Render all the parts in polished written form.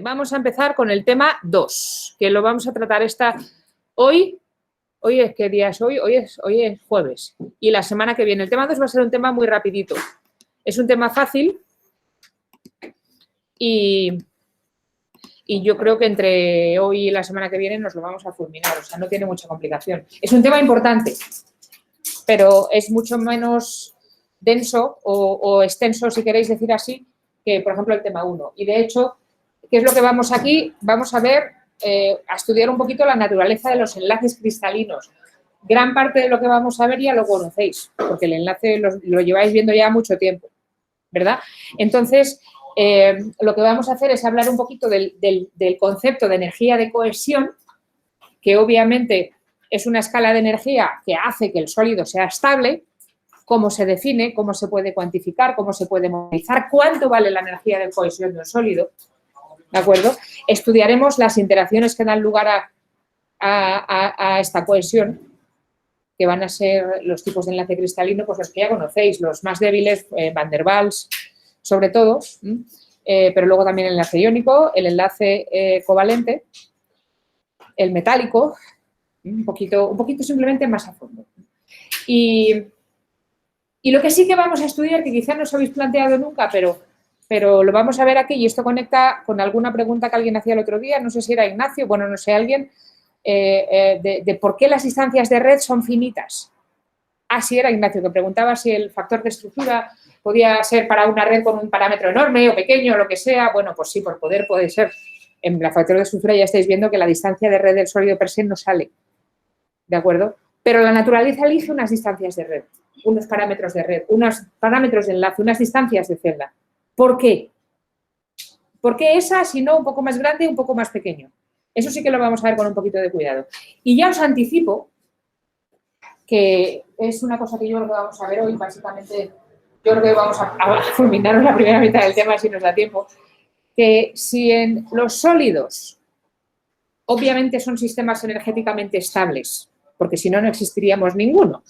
Vamos a empezar con el tema 2, que lo vamos a tratar hoy. Hoy es, ¿qué día es hoy? Hoy es jueves. Y la semana que viene. El tema 2 va a ser un tema muy rapidito. Es un tema fácil y yo creo que entre hoy y la semana que viene nos lo vamos a fulminar. O sea, no tiene mucha complicación. Es un tema importante, pero es mucho menos denso o extenso, si queréis decir así, que, por ejemplo, el tema 1. Y, de hecho, ¿qué es lo que vamos aquí? Vamos a ver, a estudiar un poquito la naturaleza de los enlaces cristalinos. Gran parte de lo que vamos a ver ya lo conocéis, porque el enlace lo lleváis viendo ya mucho tiempo, ¿verdad? Entonces, lo que vamos a hacer es hablar un poquito del concepto de energía de cohesión, que obviamente es una escala de energía que hace que el sólido sea estable, cómo se define, cómo se puede cuantificar, cómo se puede movilizar, cuánto vale la energía de cohesión de un sólido, ¿de acuerdo? Estudiaremos las interacciones que dan lugar a esta cohesión, que van a ser los tipos de enlace cristalino, pues los que ya conocéis, los más débiles, Van der Waals, sobre todo, pero luego también el enlace iónico, el enlace covalente, el metálico, un poquito simplemente más a fondo. Y lo que sí que vamos a estudiar, que quizá no os habéis planteado nunca, pero lo vamos a ver aquí, y esto conecta con alguna pregunta que alguien hacía el otro día, no sé si era Ignacio, bueno, no sé, alguien, de por qué las distancias de red son finitas. Ah, sí, era Ignacio, que preguntaba si el factor de estructura podía ser para una red con un parámetro enorme o pequeño o lo que sea. Bueno, pues sí, por poder puede ser. En la factor de estructura ya estáis viendo que la distancia de red del sólido per se no sale, ¿de acuerdo? Pero la naturaleza elige unas distancias de red, unos parámetros de red, unos parámetros de enlace, unas distancias de celda. ¿Por qué? ¿Por qué esa, si no, un poco más grande y un poco más pequeño? Eso sí que lo vamos a ver con un poquito de cuidado. Y ya os anticipo que es una cosa que yo creo que vamos a ver hoy, básicamente, yo creo que vamos a fulminaros la primera mitad del tema si nos da tiempo, que si en los sólidos, obviamente son sistemas energéticamente estables, porque si no, no existiríamos ninguno,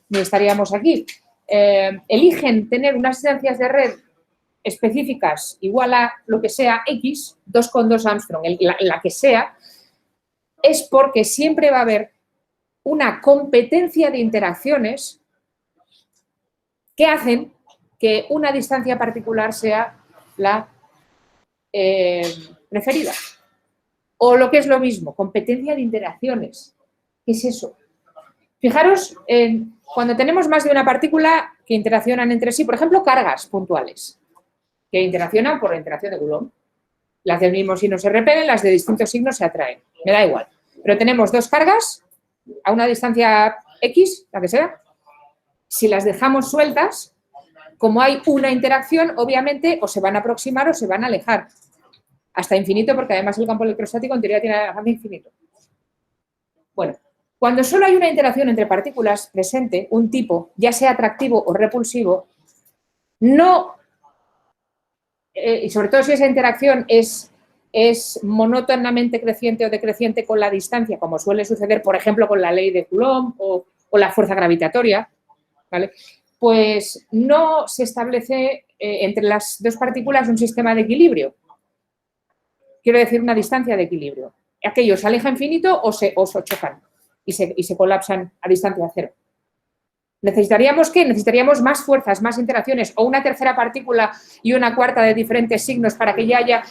ni estaríamos aquí, eligen tener unas distancias de red específicas igual a lo que sea X, 2,2 Armstrong, la que sea, es porque siempre va a haber una competencia de interacciones que hacen que una distancia particular sea la preferida. O lo que es lo mismo, competencia de interacciones. ¿Qué es eso? Fijaros, cuando tenemos más de una partícula que interaccionan entre sí, por ejemplo, cargas puntuales, que interaccionan por la interacción de Coulomb. Las del mismo signo se repelen, las de distintos signos se atraen. Me da igual. Pero tenemos dos cargas a una distancia X, la que sea. Si las dejamos sueltas, como hay una interacción, obviamente o se van a aproximar o se van a alejar. Hasta infinito, porque además el campo electrostático en teoría tiene alcance infinito. Bueno, cuando solo hay una interacción entre partículas presente, un tipo, ya sea atractivo o repulsivo, no... y sobre todo si esa interacción es monótonamente creciente o decreciente con la distancia, como suele suceder, por ejemplo, con la ley de Coulomb o la fuerza gravitatoria, ¿vale? Pues no se establece entre las dos partículas un sistema de equilibrio. Quiero decir, una distancia de equilibrio. Aquello se aleja infinito o se chocan y se colapsan a distancia cero. ¿Necesitaríamos qué? Necesitaríamos más fuerzas, más interacciones o una tercera partícula y una cuarta de diferentes signos para que ya haya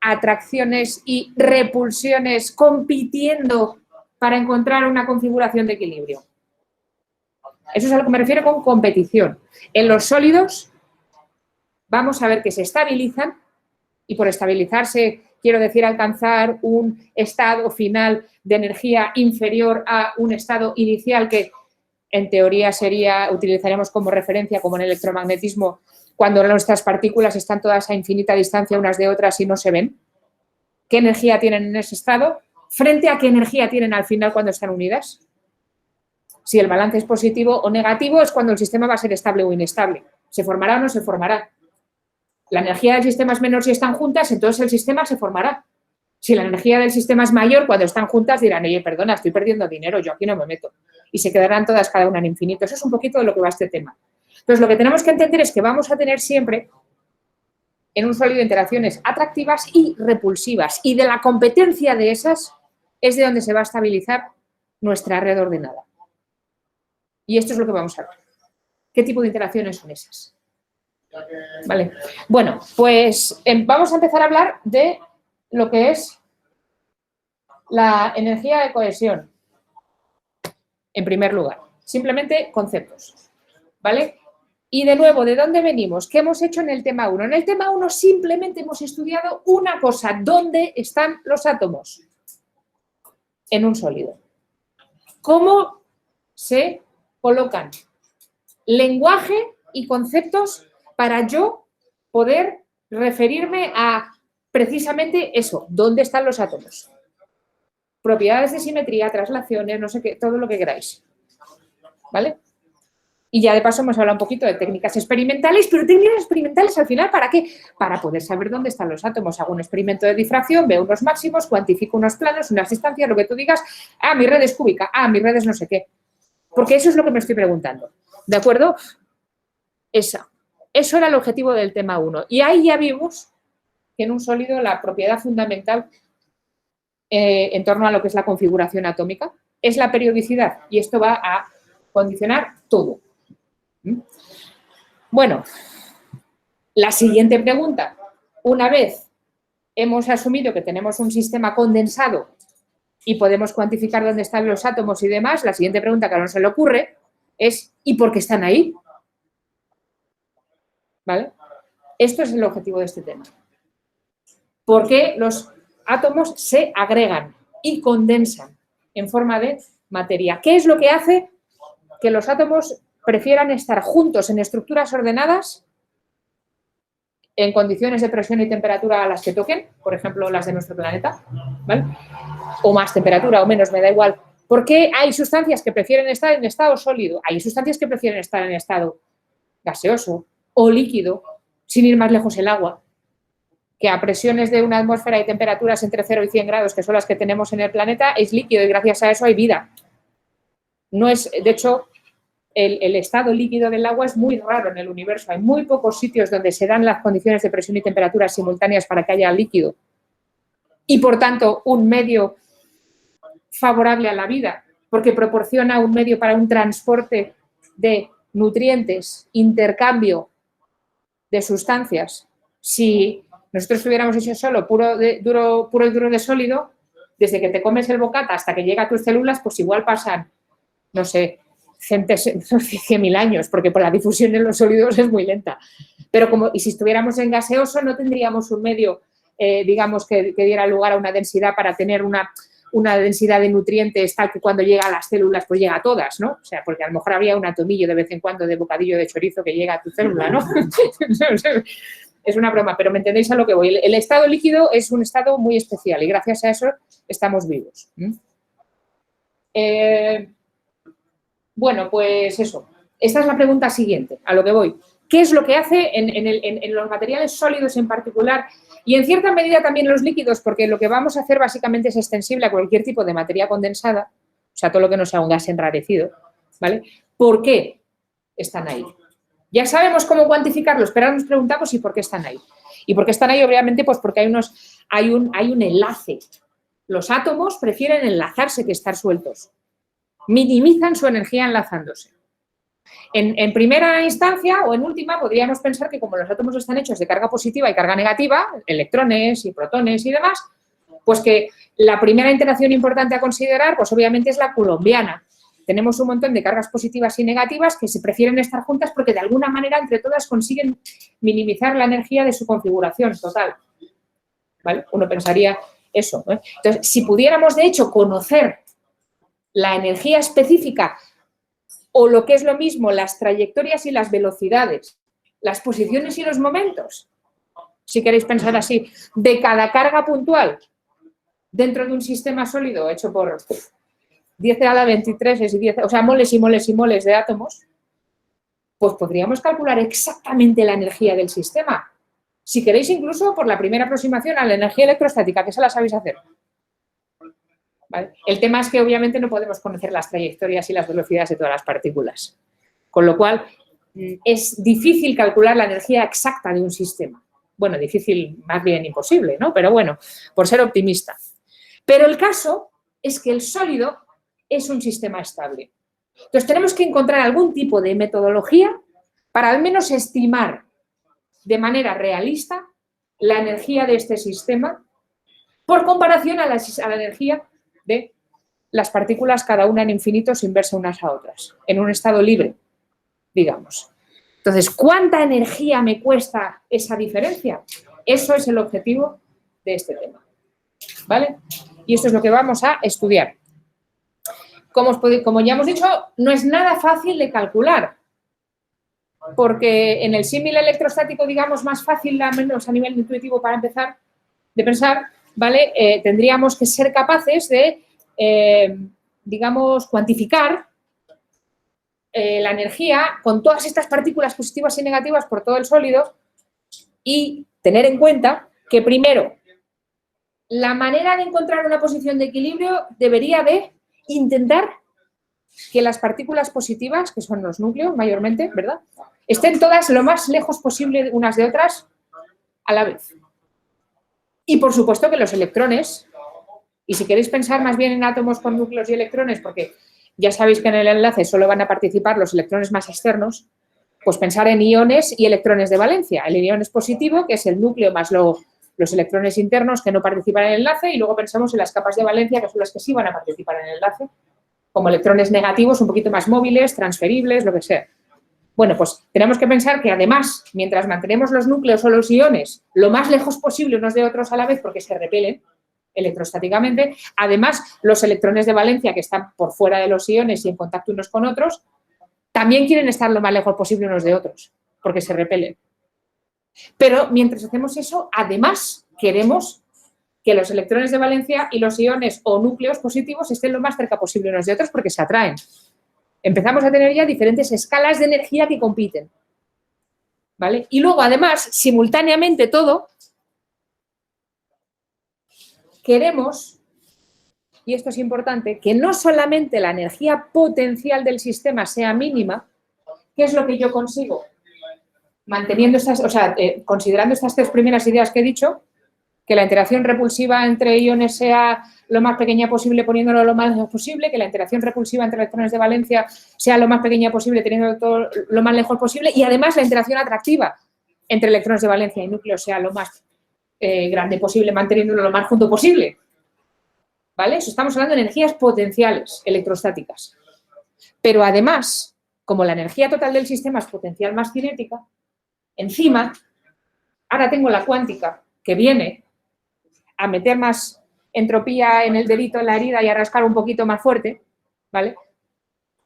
atracciones y repulsiones compitiendo para encontrar una configuración de equilibrio. Eso es a lo que me refiero con competición. En los sólidos vamos a ver que se estabilizan y por estabilizarse quiero decir alcanzar un estado final de energía inferior a un estado inicial que en teoría utilizaríamos como referencia, como en electromagnetismo, cuando nuestras partículas están todas a infinita distancia unas de otras y no se ven. ¿Qué energía tienen en ese estado? ¿Frente a qué energía tienen al final cuando están unidas? Si el balance es positivo o negativo es cuando el sistema va a ser estable o inestable. ¿Se formará o no se formará? La energía del sistema es menor si están juntas, entonces el sistema se formará. Si la energía del sistema es mayor, cuando están juntas dirán, oye, perdona, estoy perdiendo dinero, yo aquí no me meto. Y se quedarán todas cada una en infinito. Eso es un poquito de lo que va este tema. Entonces, lo que tenemos que entender es que vamos a tener siempre en un sólido interacciones atractivas y repulsivas. Y de la competencia de esas es de donde se va a estabilizar nuestra red ordenada. Y esto es lo que vamos a ver. ¿Qué tipo de interacciones son esas? Vale. Bueno, pues vamos a empezar a hablar de lo que es la energía de cohesión. En primer lugar, simplemente conceptos. ¿Vale? Y de nuevo, ¿de dónde venimos? ¿Qué hemos hecho en el tema 1? En el tema 1 simplemente hemos estudiado una cosa. ¿Dónde están los átomos? En un sólido. ¿Cómo se colocan? Lenguaje y conceptos para yo poder referirme a precisamente eso. ¿Dónde están los átomos? Propiedades de simetría, traslaciones, no sé qué, todo lo que queráis. ¿Vale? Y ya de paso hemos hablado un poquito de técnicas experimentales, pero técnicas experimentales al final, ¿para qué? Para poder saber dónde están los átomos. Hago un experimento de difracción, veo unos máximos, cuantifico unos planos, unas distancias, lo que tú digas, mi red es cúbica, mi red es no sé qué. Porque eso es lo que me estoy preguntando. ¿De acuerdo? Eso era el objetivo del tema 1. Y ahí ya vimos que en un sólido la propiedad fundamental en torno a lo que es la configuración atómica es la periodicidad. Y esto va a condicionar todo. Bueno, la siguiente pregunta. Una vez hemos asumido que tenemos un sistema condensado y podemos cuantificar dónde están los átomos y demás, la siguiente pregunta que a uno se le ocurre es ¿y por qué están ahí? ¿Vale? Esto es el objetivo de este tema. ¿Por qué los átomos se agregan y condensan en forma de materia? ¿Qué es lo que hace que los átomos prefieran estar juntos en estructuras ordenadas en condiciones de presión y temperatura a las que toquen, por ejemplo, las de nuestro planeta, ¿vale? O más temperatura o menos, me da igual. ¿Por qué hay sustancias que prefieren estar en estado sólido? Hay sustancias que prefieren estar en estado gaseoso o líquido, sin ir más lejos el agua, que a presiones de una atmósfera y temperaturas entre 0 y 100 grados, que son las que tenemos en el planeta, es líquido y gracias a eso hay vida. No es, de hecho, el estado líquido del agua es muy raro en el universo. Hay muy pocos sitios donde se dan las condiciones de presión y temperatura simultáneas para que haya líquido. Y, por tanto, un medio favorable a la vida, porque proporciona un medio para un transporte de nutrientes, intercambio de sustancias. Si nosotros estuviéramos hechos solo puro y duro de sólido, desde que te comes el bocata hasta que llega a tus células, pues igual pasan, no sé, 100.000 años, porque por la difusión en los sólidos es muy lenta. Pero y si estuviéramos en gaseoso, no tendríamos un medio, digamos, que diera lugar a una densidad para tener una densidad de nutrientes tal que cuando llega a las células, pues llega a todas, ¿no? O sea, porque a lo mejor habría un atomillo de vez en cuando de bocadillo de chorizo que llega a tu célula, ¿no? Es una broma, pero me entendéis a lo que voy. El estado líquido es un estado muy especial y gracias a eso estamos vivos. Bueno, pues eso. Esta es la pregunta siguiente, a lo que voy. ¿Qué es lo que hace en los materiales sólidos en particular y en cierta medida también en los líquidos? Porque lo que vamos a hacer básicamente es extensible a cualquier tipo de materia condensada, o sea, todo lo que no sea un gas enrarecido, ¿vale? ¿Por qué están ahí? Ya sabemos cómo cuantificarlos, pero ahora nos preguntamos ¿y por qué están ahí? ¿Y por qué están ahí? Obviamente, pues porque hay un enlace. Los átomos prefieren enlazarse que estar sueltos. Minimizan su energía enlazándose. En primera instancia o en última podríamos pensar que como los átomos están hechos de carga positiva y carga negativa, electrones y protones y demás, pues que la primera interacción importante a considerar pues obviamente es la coulombiana. Tenemos un montón de cargas positivas y negativas que se prefieren estar juntas porque de alguna manera entre todas consiguen minimizar la energía de su configuración total. ¿Vale? Uno pensaría eso, ¿eh? Entonces, si pudiéramos de hecho conocer la energía específica o lo que es lo mismo, las trayectorias y las velocidades, las posiciones y los momentos, si queréis pensar así, de cada carga puntual dentro de un sistema sólido hecho por 10 a la 23, o sea, moles y moles y moles de átomos, pues podríamos calcular exactamente la energía del sistema. Si queréis, incluso por la primera aproximación a la energía electrostática, que esa la sabéis hacer. ¿Vale? El tema es que obviamente no podemos conocer las trayectorias y las velocidades de todas las partículas. Con lo cual, es difícil calcular la energía exacta de un sistema. Bueno, difícil, más bien imposible, ¿no? Pero bueno, por ser optimista. Pero el caso es que el sólido es un sistema estable. Entonces tenemos que encontrar algún tipo de metodología para al menos estimar de manera realista la energía de este sistema por comparación a la energía de las partículas, cada una en infinito, sin verse unas a otras, en un estado libre, digamos. Entonces, ¿cuánta energía me cuesta esa diferencia? Eso es el objetivo de este tema, ¿vale? Y esto es lo que vamos a estudiar. Como ya hemos dicho, no es nada fácil de calcular, porque en el símil electrostático, digamos, más fácil, al menos a nivel intuitivo para empezar, de pensar, ¿vale? Tendríamos que ser capaces de, digamos, cuantificar la energía con todas estas partículas positivas y negativas por todo el sólido y tener en cuenta que, primero, la manera de encontrar una posición de equilibrio debería de intentar que las partículas positivas, que son los núcleos mayormente, ¿verdad?, estén todas lo más lejos posible unas de otras a la vez. Y, por supuesto, que los electrones, y si queréis pensar más bien en átomos con núcleos y electrones, porque ya sabéis que en el enlace solo van a participar los electrones más externos, pues pensar en iones y electrones de valencia. El ion es positivo, que es el núcleo más los electrones internos que no participan en el enlace, y luego pensamos en las capas de valencia, que son las que sí van a participar en el enlace, como electrones negativos un poquito más móviles, transferibles, lo que sea. Bueno, pues tenemos que pensar que además, mientras mantenemos los núcleos o los iones lo más lejos posible unos de otros a la vez, porque se repelen electrostáticamente, además los electrones de valencia que están por fuera de los iones y en contacto unos con otros, también quieren estar lo más lejos posible unos de otros, porque se repelen. Pero mientras hacemos eso, además queremos que los electrones de valencia y los iones o núcleos positivos estén lo más cerca posible unos de otros porque se atraen. Empezamos a tener ya diferentes escalas de energía que compiten, ¿vale? Y luego, además, simultáneamente todo, queremos, y esto es importante, que no solamente la energía potencial del sistema sea mínima, ¿qué es lo que yo consigo? Manteniendo estas, o sea, considerando estas tres primeras ideas que he dicho, que la interacción repulsiva entre iones sea lo más pequeña posible poniéndolo lo más lejos posible, que la interacción repulsiva entre electrones de valencia sea lo más pequeña posible teniéndolo todo lo más lejos posible, y además la interacción atractiva entre electrones de valencia y núcleos sea lo más grande posible manteniéndolo lo más junto posible. ¿Vale? Eso estamos hablando de energías potenciales electrostáticas. Pero además, como la energía total del sistema es potencial más cinética, encima, ahora tengo la cuántica que viene a meter más entropía en el dedito, en la herida y a rascar un poquito más fuerte, ¿vale?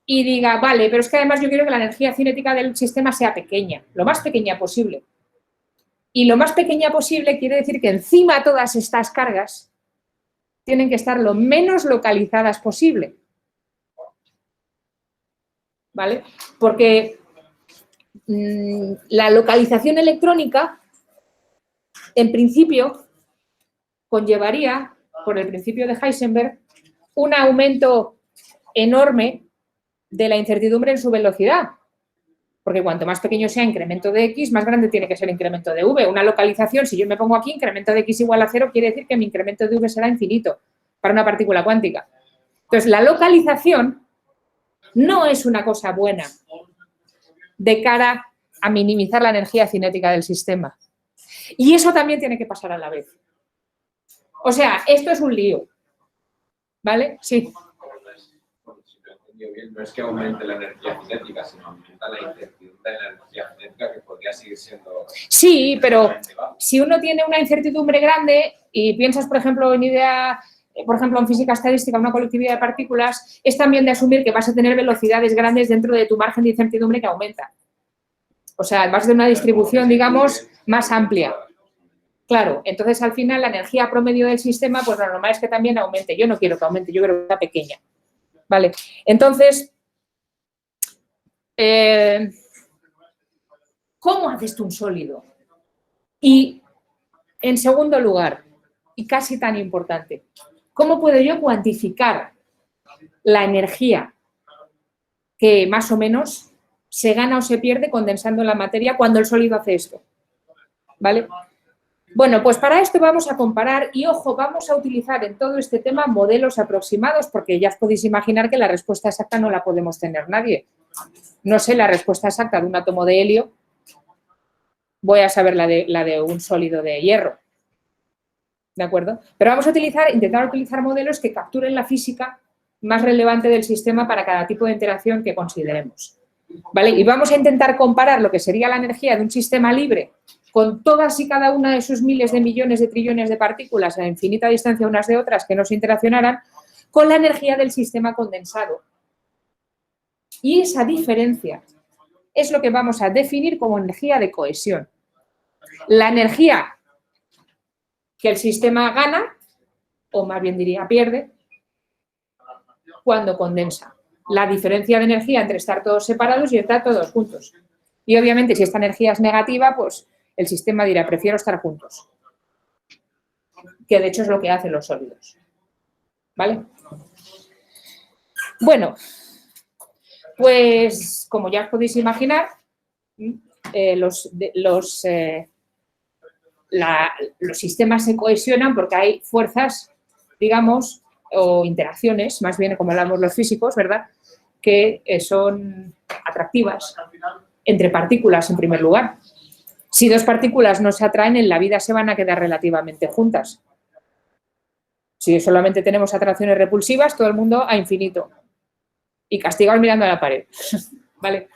Y diga, vale, pero es que además yo quiero que la energía cinética del sistema sea pequeña, lo más pequeña posible. Y lo más pequeña posible quiere decir que encima todas estas cargas tienen que estar lo menos localizadas posible, ¿vale? Porque la localización electrónica, en principio, conllevaría, por el principio de Heisenberg, un aumento enorme de la incertidumbre en su velocidad. Porque cuanto más pequeño sea incremento de x, más grande tiene que ser incremento de v. Una localización, si yo me pongo aquí, incremento de x igual a 0, quiere decir que mi incremento de v será infinito para una partícula cuántica. Entonces, la localización no es una cosa buena de cara a minimizar la energía cinética del sistema. Y eso también tiene que pasar a la vez. O sea, esto es un lío. ¿Vale? Sí. No es que aumente la energía cinética, sino aumenta la incertidumbre de la energía cinética, que podría seguir siendo... Sí, pero si uno tiene una incertidumbre grande y piensas, por ejemplo, en idea, por ejemplo, en física estadística, una colectividad de partículas, es también de asumir que vas a tener velocidades grandes dentro de tu margen de incertidumbre que aumenta. O sea, vas a tener una distribución, digamos, más amplia. Claro, entonces al final la energía promedio del sistema, pues lo normal es que también aumente. Yo no quiero que aumente, yo quiero que sea pequeña. Vale, entonces, ¿cómo haces tú un sólido? Y, en segundo lugar, y casi tan importante, ¿cómo puedo yo cuantificar la energía que más o menos se gana o se pierde condensando la materia cuando el sólido hace esto? ¿Vale? Bueno, pues para esto vamos a comparar y, ojo, vamos a utilizar en todo este tema modelos aproximados porque ya os podéis imaginar que la respuesta exacta no la podemos tener nadie. No sé la respuesta exacta de un átomo de helio, voy a saber la de un sólido de hierro. ¿De acuerdo? Pero vamos a intentar utilizar modelos que capturen la física más relevante del sistema para cada tipo de interacción que consideremos. ¿Vale? Y vamos a intentar comparar lo que sería la energía de un sistema libre con todas y cada una de sus miles de millones de trillones de partículas a infinita distancia unas de otras que no se interaccionaran, con la energía del sistema condensado. Y esa diferencia es lo que vamos a definir como energía de cohesión. La energía que el sistema gana, o más bien diría pierde, cuando condensa. La diferencia de energía entre estar todos separados y estar todos juntos. Y obviamente si esta energía es negativa, pues el sistema dirá, prefiero estar juntos. Que de hecho es lo que hacen los sólidos. ¿Vale? Bueno, pues como ya os podéis imaginar, los sistemas se cohesionan porque hay fuerzas, digamos, o interacciones, más bien como hablamos los físicos, ¿verdad?, que son atractivas entre partículas en primer lugar. Si dos partículas no se atraen, en la vida se van a quedar relativamente juntas. Si solamente tenemos atracciones repulsivas, todo el mundo a infinito. Y castigados mirando a la pared. ¿Vale?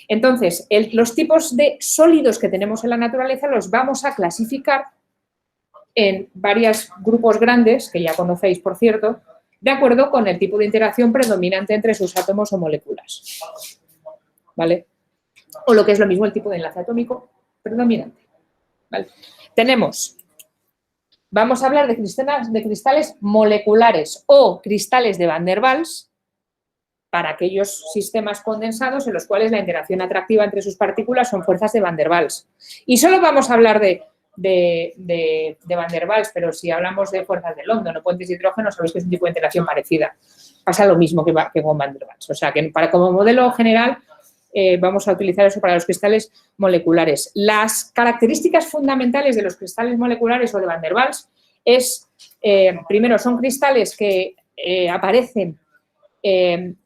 Entonces, los tipos de sólidos que tenemos en la naturaleza los vamos a clasificar en varios grupos grandes, que ya conocéis, por cierto, de acuerdo con el tipo de interacción predominante entre sus átomos o moléculas. ¿Vale? O lo que es lo mismo, el tipo de enlace atómico predominante. ¿Vale? Vamos a hablar de cristales moleculares o cristales de Van der Waals para aquellos sistemas condensados en los cuales la interacción atractiva entre sus partículas son fuerzas de Van der Waals. Y solo vamos a hablar de Van der Waals, pero si hablamos de fuerzas de London o puentes de hidrógeno, sabéis que es un tipo de interacción parecida. Pasa lo mismo que con Van der Waals. O sea, que como modelo general vamos a utilizar eso para los cristales moleculares. Las características fundamentales de los cristales moleculares o de Van der Waals es, primero, son cristales que aparecen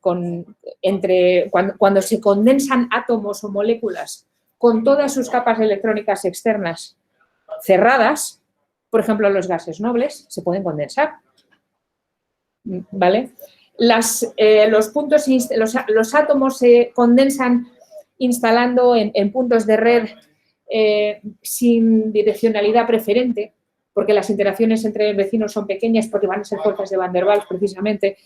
cuando se condensan átomos o moléculas con todas sus capas electrónicas externas cerradas, por ejemplo, los gases nobles se pueden condensar, ¿vale? Los átomos se condensan instalando en puntos de red sin direccionalidad preferente, porque las interacciones entre vecinos son pequeñas porque van a ser fuerzas de Van der Waals precisamente,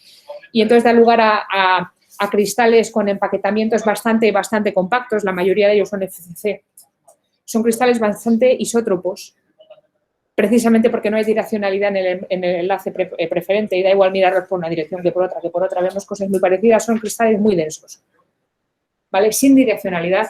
y entonces da lugar a cristales con empaquetamientos bastante compactos, la mayoría de ellos son FCC. Son cristales bastante isótropos, precisamente porque no hay direccionalidad en el enlace preferente y da igual mirarlos por una dirección que por otra vemos cosas muy parecidas, son cristales muy densos, ¿vale? Sin direccionalidad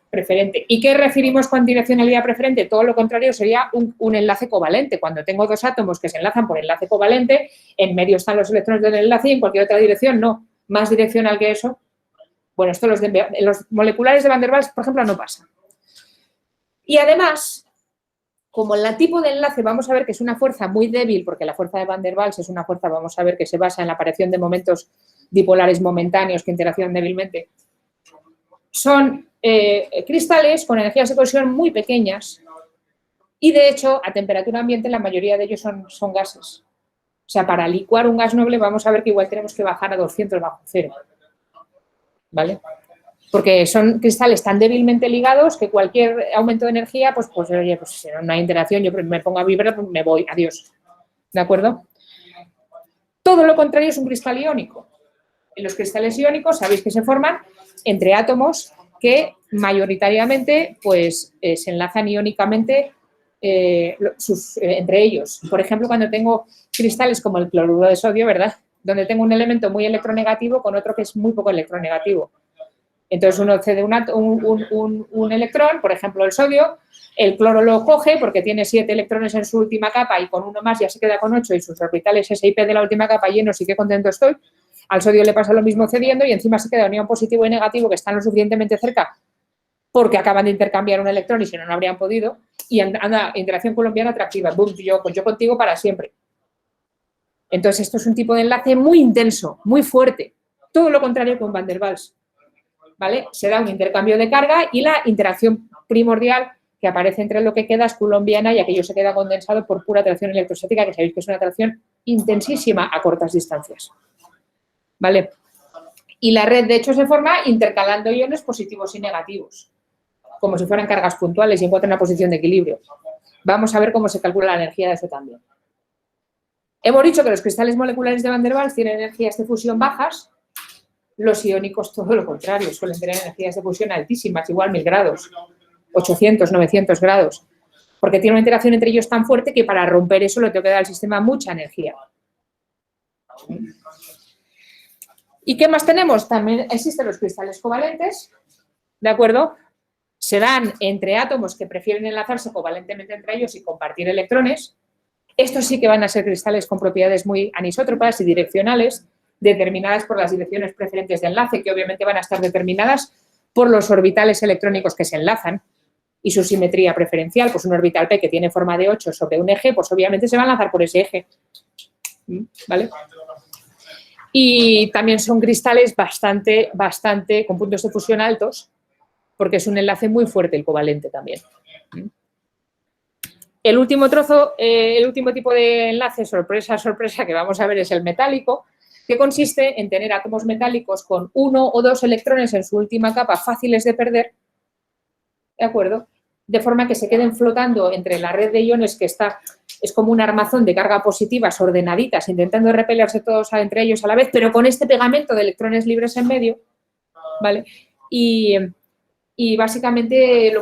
preferente. ¿Y qué referimos con direccionalidad preferente? Todo lo contrario sería un enlace covalente. Cuando tengo dos átomos que se enlazan por enlace covalente, en medio están los electrones del enlace y en cualquier otra dirección no. Más direccional que eso. Bueno, esto los moleculares de Van der Waals, por ejemplo, no pasa. Y además, como en el tipo de enlace vamos a ver que es una fuerza muy débil, porque la fuerza de Van der Waals es una fuerza, vamos a ver, que se basa en la aparición de momentos dipolares momentáneos que interaccionan débilmente, son cristales con energías de cohesión muy pequeñas y, de hecho, a temperatura ambiente la mayoría de ellos son gases. O sea, para licuar un gas noble vamos a ver que igual tenemos que bajar a 200 bajo cero, ¿vale? Porque son cristales tan débilmente ligados que cualquier aumento de energía, pues oye, pues si no hay interacción, yo me pongo a vibrar, pues me voy, adiós. ¿De acuerdo? Todo lo contrario es un cristal iónico. En los cristales iónicos sabéis que se forman entre átomos que mayoritariamente pues, se enlazan iónicamente entre ellos. Por ejemplo, cuando tengo cristales como el cloruro de sodio, ¿verdad?, donde tengo un elemento muy electronegativo con otro que es muy poco electronegativo. Entonces uno cede un electrón, por ejemplo el sodio, el cloro lo coge porque tiene 7 electrones en su última capa y con uno más ya se queda con 8 y sus orbitales S y P de la última capa llenos y qué contento estoy. Al sodio le pasa lo mismo cediendo y encima se queda un ion positivo y negativo que están lo suficientemente cerca porque acaban de intercambiar un electrón y si no, no habrían podido, y anda, interacción colombiana atractiva, boom, yo contigo para siempre. Entonces, esto es un tipo de enlace muy intenso, muy fuerte, todo lo contrario con Van der Waals, ¿vale? Se da un intercambio de carga y la interacción primordial que aparece entre lo que queda es coulombiana y aquello se queda condensado por pura atracción electrostática, que sabéis que es una atracción intensísima a cortas distancias, ¿vale? Y la red, de hecho, se forma intercalando iones positivos y negativos, como si fueran cargas puntuales y encuentra una posición de equilibrio. Vamos a ver cómo se calcula la energía de eso también. Hemos dicho que los cristales moleculares de Van der Waals tienen energías de fusión bajas, los iónicos todo lo contrario, suelen tener energías de fusión altísimas, igual 1000 grados, 800, 900 grados, porque tiene una interacción entre ellos tan fuerte que para romper eso le tengo que dar al sistema mucha energía. ¿Y qué más tenemos? También existen los cristales covalentes, ¿de acuerdo? Se dan entre átomos que prefieren enlazarse covalentemente entre ellos y compartir electrones. Estos sí que van a ser cristales con propiedades muy anisótropas y direccionales, determinadas por las direcciones preferentes de enlace, que obviamente van a estar determinadas por los orbitales electrónicos que se enlazan y su simetría preferencial. Pues un orbital P que tiene forma de 8 sobre un eje, pues obviamente se va a enlazar por ese eje, ¿vale? Y también son cristales bastante con puntos de fusión altos, porque es un enlace muy fuerte el covalente también. El último tipo de enlace, sorpresa, sorpresa, que vamos a ver es el metálico, que consiste en tener átomos metálicos con 1 o 2 electrones en su última capa fáciles de perder, ¿de acuerdo? De forma que se queden flotando entre la red de iones que es como un armazón de carga positivas ordenaditas, intentando repelerse todos entre ellos a la vez, pero con este pegamento de electrones libres en medio, ¿vale? Y básicamente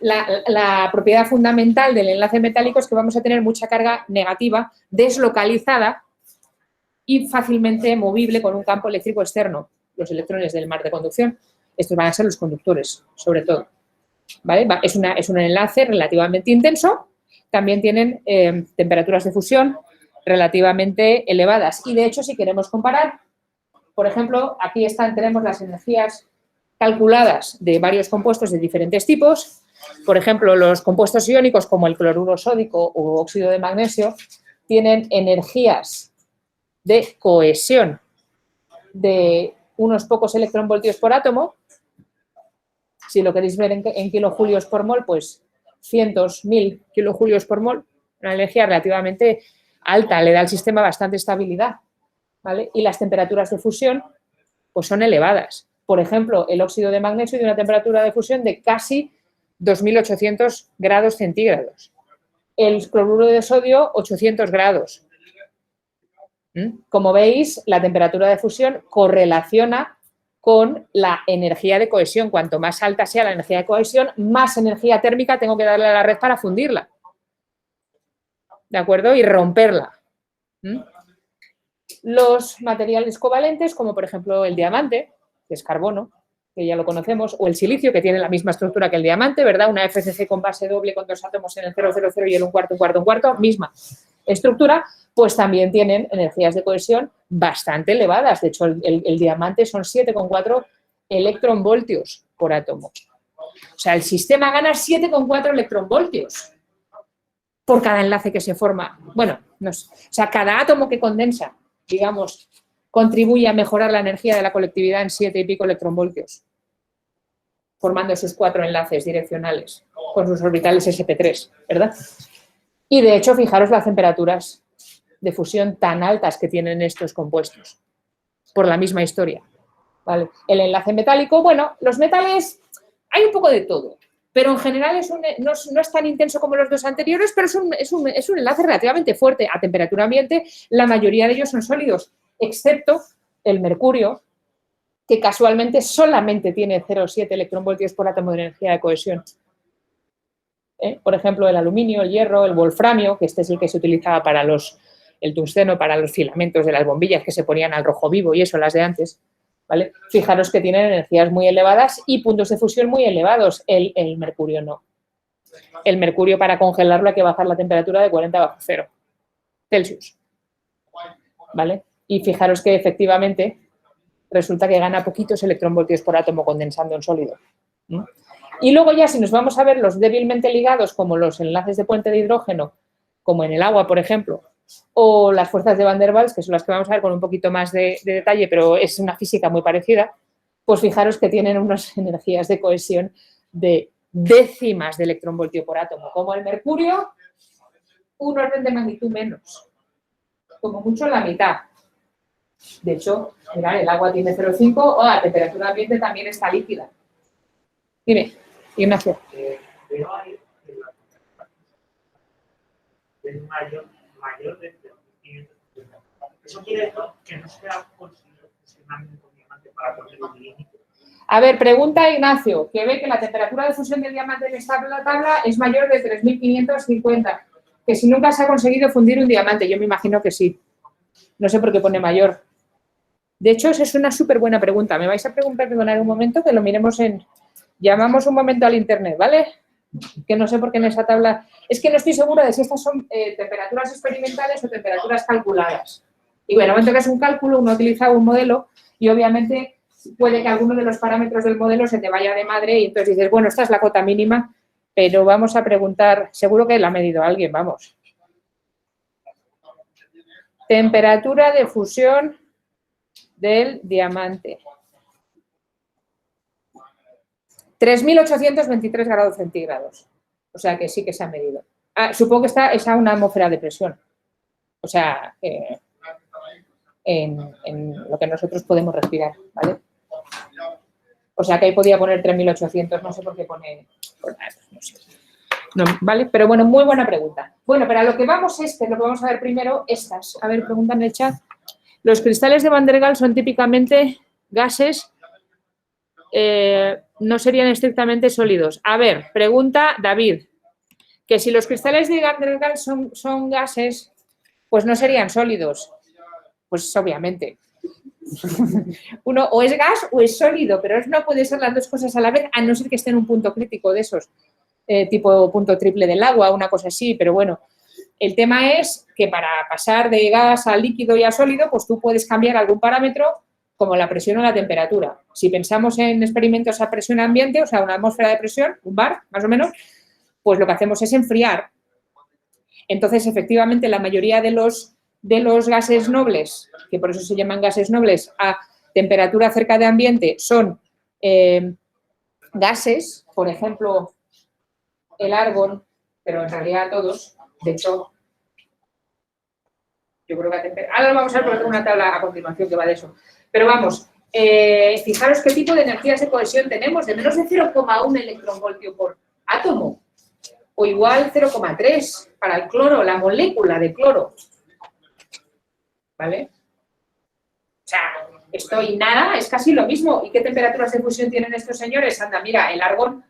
la propiedad fundamental del enlace metálico es que vamos a tener mucha carga negativa deslocalizada y fácilmente movible con un campo eléctrico externo. Los electrones del mar de conducción, estos van a ser los conductores, sobre todo, ¿vale? Es un enlace relativamente intenso, también tienen temperaturas de fusión relativamente elevadas. Y, de hecho, si queremos comparar, por ejemplo, aquí tenemos las energías calculadas de varios compuestos de diferentes tipos. Por ejemplo, los compuestos iónicos como el cloruro sódico u óxido de magnesio tienen energías de cohesión de unos pocos electronvoltios por átomo. Si lo queréis ver en kilojulios por mol, pues cientos, 1000 kilojulios por mol, una energía relativamente alta, le da al sistema bastante estabilidad, ¿vale? Y las temperaturas de fusión pues son elevadas. Por ejemplo, el óxido de magnesio tiene una temperatura de fusión de casi 2800 grados centígrados. El cloruro de sodio, 800 grados. Como veis, la temperatura de fusión correlaciona con la energía de cohesión. Cuanto más alta sea la energía de cohesión, más energía térmica tengo que darle a la red para fundirla, ¿de acuerdo? Y romperla. Los materiales covalentes, como por ejemplo el diamante, que es carbono, que ya lo conocemos, o el silicio, que tiene la misma estructura que el diamante, ¿verdad? Una FCC con base doble con 2 átomos en el 0,00 y el 1/4, misma estructura, pues también tienen energías de cohesión bastante elevadas. De hecho, el diamante son 7,4 electronvoltios por átomo. O sea, el sistema gana 7,4 electronvoltios por cada enlace que se forma. Bueno, no sé. O sea, cada átomo que condensa, digamos, contribuye a mejorar la energía de la colectividad en 7 y pico electronvoltios, formando sus 4 enlaces direccionales con sus orbitales sp3, ¿verdad? Y, de hecho, fijaros las temperaturas de fusión tan altas que tienen estos compuestos, por la misma historia, ¿vale? El enlace metálico, bueno, los metales, hay un poco de todo, pero en general no es tan intenso como los dos anteriores, pero es un enlace relativamente fuerte a temperatura ambiente. La mayoría de ellos son sólidos, excepto el mercurio, que casualmente solamente tiene 0,7 electronvoltios por átomo de energía de cohesión. Por ejemplo, el aluminio, el hierro, el wolframio, que este es el que se utilizaba para el tungsteno, para los filamentos de las bombillas que se ponían al rojo vivo y eso, las de antes, ¿vale? Fijaros que tienen energías muy elevadas y puntos de fusión muy elevados. El mercurio no. El mercurio, para congelarlo, hay que bajar la temperatura de 40 bajo cero Celsius, ¿vale? Y fijaros que efectivamente resulta que gana poquitos electronvoltios por átomo condensando en sólido. ¿no? Y luego ya si nos vamos a ver los débilmente ligados, como los enlaces de puente de hidrógeno, como en el agua, por ejemplo, o las fuerzas de Van der Waals, que son las que vamos a ver con un poquito más de detalle, pero es una física muy parecida, pues fijaros que tienen unas energías de cohesión de décimas de electronvoltio por átomo, como el mercurio, un orden de magnitud menos, como mucho la mitad. De hecho, mirad, el agua tiene 0,5, a temperatura ambiente también está líquida. Dime, Ignacio. Pero hay el mayor de 3.500. Eso quiere decir que no se ha conseguido fusionamiento con diamante para poner un límite. A ver, pregunta Ignacio, que ve que la temperatura de fusión del diamante en esta tabla es mayor de 3.550, que si nunca se ha conseguido fundir un diamante, yo me imagino que sí. No sé por qué pone mayor. De hecho, esa es una súper buena pregunta. Me vais a perdonar un momento que lo miremos en... Llamamos un momento al internet, ¿vale? Que no sé por qué en esa tabla... Es que no estoy segura de si estas son temperaturas experimentales o temperaturas calculadas. Y bueno, en el momento que es un cálculo, uno utiliza un modelo y obviamente puede que alguno de los parámetros del modelo se te vaya de madre y entonces dices, bueno, esta es la cota mínima, pero vamos a preguntar, seguro que la ha medido alguien, vamos. Temperatura de fusión del diamante. 3.823 grados centígrados. O sea que sí que se ha medido. Supongo que esta es a una atmósfera de presión. O sea, en lo que nosotros podemos respirar, ¿vale? O sea que ahí podía poner 3.800, no sé por qué pone... No sé. No, ¿vale? Pero bueno, muy buena pregunta. Bueno, pero a lo que vamos es que lo que vamos a ver primero, estas. A ver, preguntan en el chat. Los cristales de Van der Waals son típicamente gases, no serían estrictamente sólidos. A ver, pregunta David, que si los cristales de Van der Waals son gases, pues no serían sólidos. Pues obviamente. Uno o es gas o es sólido, pero no puede ser las dos cosas a la vez, a no ser que esté en un punto crítico de esos, tipo punto triple del agua, una cosa así, pero bueno. El tema es que para pasar de gas a líquido y a sólido, pues tú puedes cambiar algún parámetro como la presión o la temperatura. Si pensamos en experimentos a presión ambiente, o sea, una atmósfera de presión, un bar, más o menos, pues lo que hacemos es enfriar. Entonces, efectivamente, la mayoría de los gases nobles, que por eso se llaman gases nobles, a temperatura cerca de ambiente, son gases, por ejemplo, el argón, pero en realidad todos, de hecho, yo creo que ahora vamos a ver una tabla a continuación que va de eso. Pero vamos, fijaros qué tipo de energías de cohesión tenemos, de menos de 0,1 electronvoltio por átomo, o igual 0,3 para el cloro, la molécula de cloro. ¿Vale? O sea, esto y nada, es casi lo mismo. ¿Y qué temperaturas de fusión tienen estos señores? Anda, mira, el argón,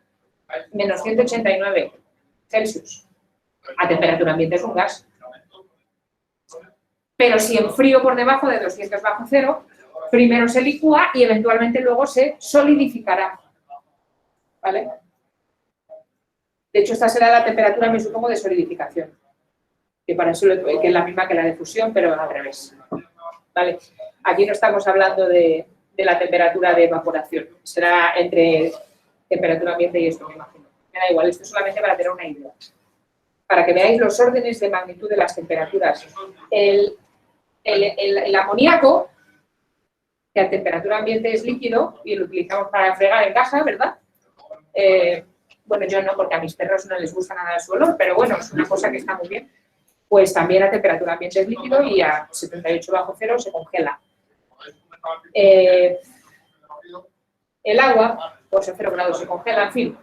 menos 189 Celsius. A temperatura ambiente es un gas. Pero si enfrío por debajo de 200 bajo cero, primero se licúa y eventualmente luego se solidificará. ¿Vale? De hecho, esta será la temperatura, me supongo, de solidificación. Que para eso que es la misma que la de fusión, pero al revés. ¿Vale? Aquí no estamos hablando de la temperatura de evaporación. Será entre temperatura ambiente y esto, me imagino. Me da igual, esto es solamente para tener una idea. Para que veáis los órdenes de magnitud de las temperaturas. El amoníaco, que a temperatura ambiente es líquido y lo utilizamos para fregar en casa, ¿verdad? Bueno, yo no, porque a mis perros no les gusta nada su olor, pero bueno, es una cosa que está muy bien. Pues también a temperatura ambiente es líquido y a 78 bajo cero se congela. El agua, pues a 0 grados se congela, en fin.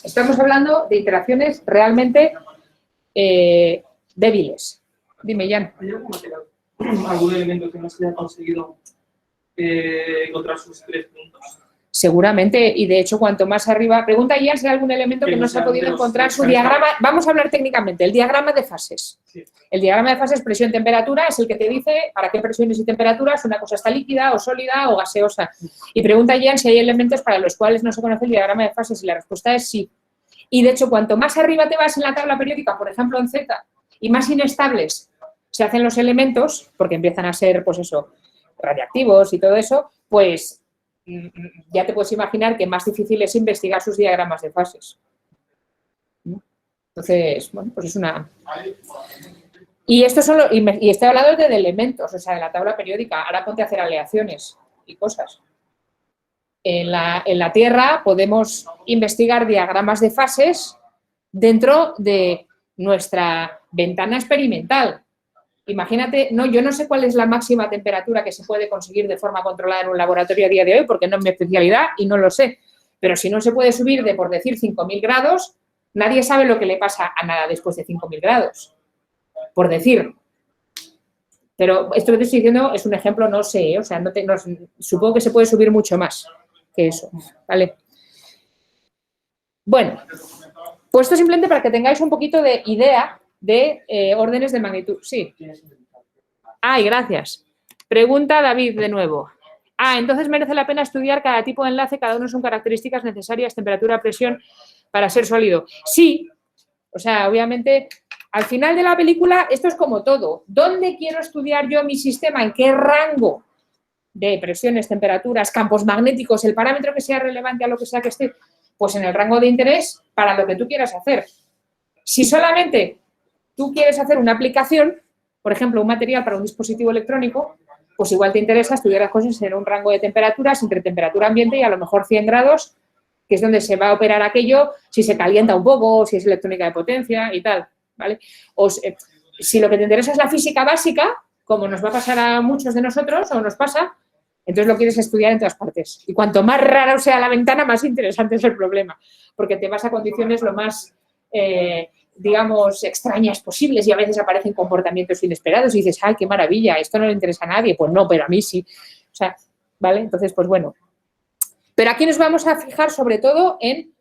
Estamos hablando de interacciones realmente débiles. Dime, Jan. ¿Hay algún elemento que no se haya conseguido encontrar sus 3 puntos? Seguramente, y de hecho, cuanto más arriba... Pregunta Ian si hay algún elemento que no se ha podido encontrar su diagrama. Vamos a hablar técnicamente, el diagrama de fases. Sí. El diagrama de fases presión-temperatura es el que te dice para qué presiones y temperaturas una cosa está líquida o sólida o gaseosa. Y pregunta Ian si hay elementos para los cuales no se conoce el diagrama de fases y la respuesta es sí. Y de hecho, cuanto más arriba te vas en la tabla periódica, por ejemplo en Z, y más inestables se hacen los elementos, porque empiezan a ser, pues eso, radiactivos y todo eso, pues ya te puedes imaginar que más difícil es investigar sus diagramas de fases. Entonces, bueno, pues es una... Y esto solo, y estoy hablando de elementos, o sea, de la tabla periódica. Ahora ponte a hacer aleaciones y cosas. En la Tierra podemos investigar diagramas de fases dentro de nuestra ventana experimental. Imagínate, yo no sé cuál es la máxima temperatura que se puede conseguir de forma controlada en un laboratorio a día de hoy, porque no es mi especialidad y no lo sé. Pero si no se puede subir de, por decir, 5.000 grados, nadie sabe lo que le pasa a nada después de 5.000 grados. Por decir. Pero esto que te estoy diciendo es un ejemplo, no sé, o sea, supongo que se puede subir mucho más que eso, ¿vale? Bueno, pues esto simplemente para que tengáis un poquito de idea de órdenes de magnitud. Sí. Ay, gracias. Pregunta David de nuevo. Entonces merece la pena estudiar cada tipo de enlace, cada uno son características necesarias, temperatura, presión, para ser sólido. Sí, o sea, obviamente, al final de la película, esto es como todo. ¿Dónde quiero estudiar yo mi sistema? ¿En qué rango de presiones, temperaturas, campos magnéticos, el parámetro que sea relevante a lo que sea que esté? Pues en el rango de interés para lo que tú quieras hacer. Si solamente tú quieres hacer una aplicación, por ejemplo, un material para un dispositivo electrónico, pues igual te interesa estudiar las cosas en un rango de temperaturas, entre temperatura ambiente y a lo mejor 100 grados, que es donde se va a operar aquello si se calienta un poco, si es electrónica de potencia y tal, ¿vale? O si lo que te interesa es la física básica, como nos va a pasar a muchos de nosotros, o nos pasa, entonces lo quieres estudiar en todas partes. Y cuanto más rara sea la ventana, más interesante es el problema, porque te vas a condiciones lo más, digamos, extrañas posibles y a veces aparecen comportamientos inesperados y dices, ¡ay, qué maravilla! Esto no le interesa a nadie. Pues no, pero a mí sí. O sea, ¿vale? Entonces, pues bueno. Pero aquí nos vamos a fijar sobre todo en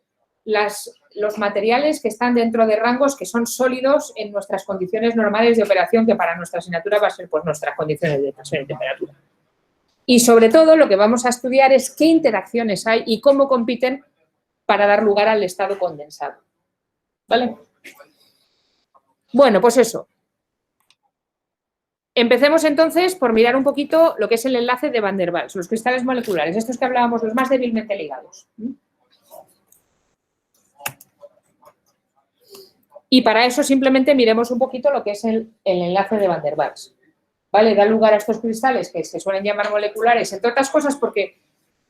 los materiales que están dentro de rangos que son sólidos en nuestras condiciones normales de operación, que para nuestra asignatura va a ser pues nuestras condiciones de presión y temperatura. Y sobre todo lo que vamos a estudiar es qué interacciones hay y cómo compiten para dar lugar al estado condensado. ¿Vale? Bueno, pues eso. Empecemos entonces por mirar un poquito lo que es el enlace de Van der Waals, los cristales moleculares, estos que hablábamos, los más débilmente ligados. Y para eso simplemente miremos un poquito lo que es el enlace de Van der Waals. ¿Vale? Da lugar a estos cristales que se suelen llamar moleculares, entre otras cosas porque